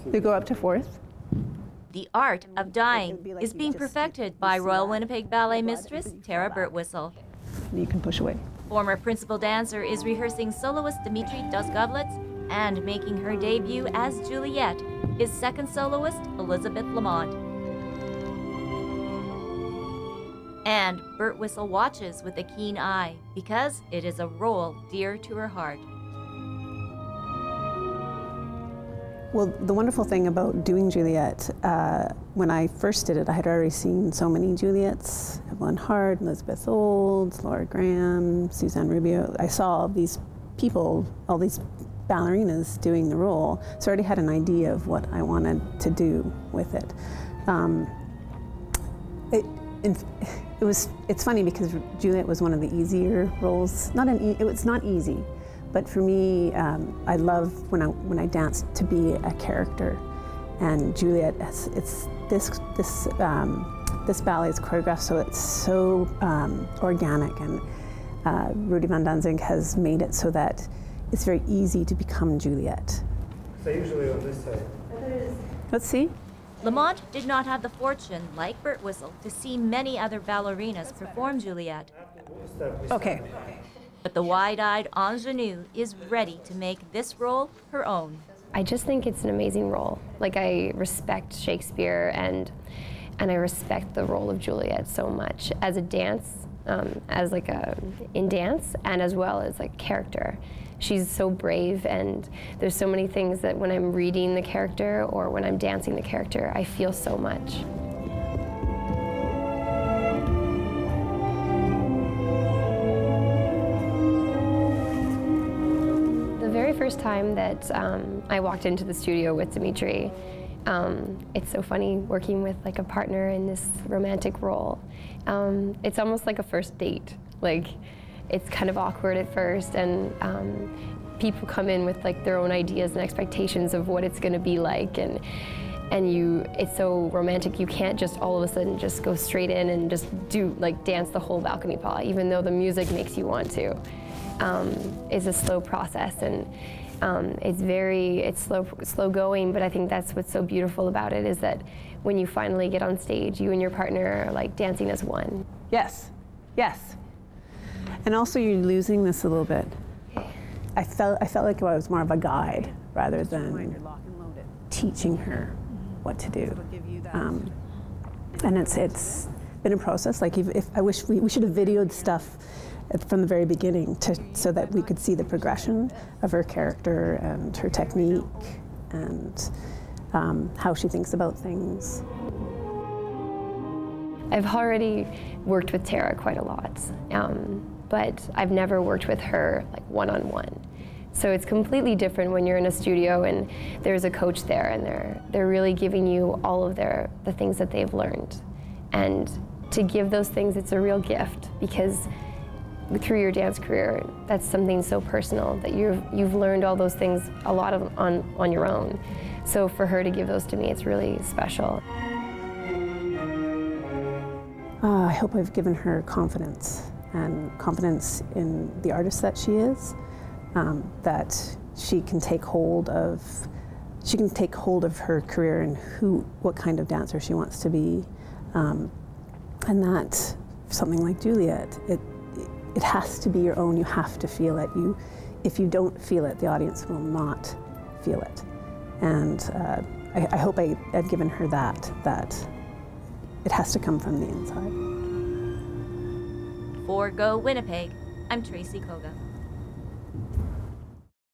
They go up to fourth. The art of dying is being perfected by Royal Winnipeg Ballet mistress Tara Birtwhistle. You can push away. Former principal dancer is rehearsing soloist Dimitri Dos Goblets and making her debut as Juliet, his second soloist, Elizabeth Lamont. And Birtwhistle watches with a keen eye because it is a role dear to her heart. Well, the wonderful thing about doing Juliet, when I first did it, I had already seen so many Juliets, Evelyn Hart, Elizabeth Olds, Laura Graham, Suzanne Rubio. I saw all these people, all these ballerinas doing the role, so I already had an idea of what I wanted to do with it. It's funny because Juliet was one of the easier roles. It's not easy. But for me, I love when I dance to be a character, and Juliet, this ballet is choreographed so it's so organic, and Rudy Van Danzig has made it so that it's very easy to become Juliet. So usually on this side. Let's see. Lamont did not have the fortune, like Birtwhistle, to see many other ballerinas perform Juliet. Okay. But the wide-eyed ingenue is ready to make this role her own. I just think it's an amazing role. Like, I respect Shakespeare and I respect the role of Juliet so much as a dance, in dance, and as well as like character. She's so brave, and there's so many things that when I'm reading the character or when I'm dancing the character, I feel so much. First time that I walked into the studio with Dimitri, it's so funny working with like a partner in this romantic role. It's almost like a first date. Like, it's kind of awkward at first, and people come in with like their own ideas and expectations of what it's going to be like, and it's so romantic. You can't just all of a sudden just go straight in and just dance the whole balcony pas, even though the music makes you want to. It's a slow process, and it's slow going, but I think that's what's so beautiful about it, is that when you finally get on stage, you and your partner are like dancing as one. Yes, yes. And also you're losing this a little bit. I felt like I was more of a guide rather than teaching her what to do. And it's been a process. Like, if I wish we should have videoed stuff from the very beginning so that we could see the progression of her character and her technique and how she thinks about things. I've already worked with Tara quite a lot, but I've never worked with her like one-on-one. So it's completely different when you're in a studio and there's a coach there, and they're really giving you all of the things that they've learned. And to give those things, it's a real gift, because through your dance career, that's something so personal that you've learned all those things, a lot of on your own. So for her to give those to me, it's really special. I hope I've given her confidence, and confidence in the artist that she is, that she can take hold of her career and what kind of dancer she wants to be, and that something like Juliet, it has to be your own. You have to feel it. If you don't feel it, the audience will not feel it. And I hope I've given her that it has to come from the inside. For Go Winnipeg, I'm Tracy Koga.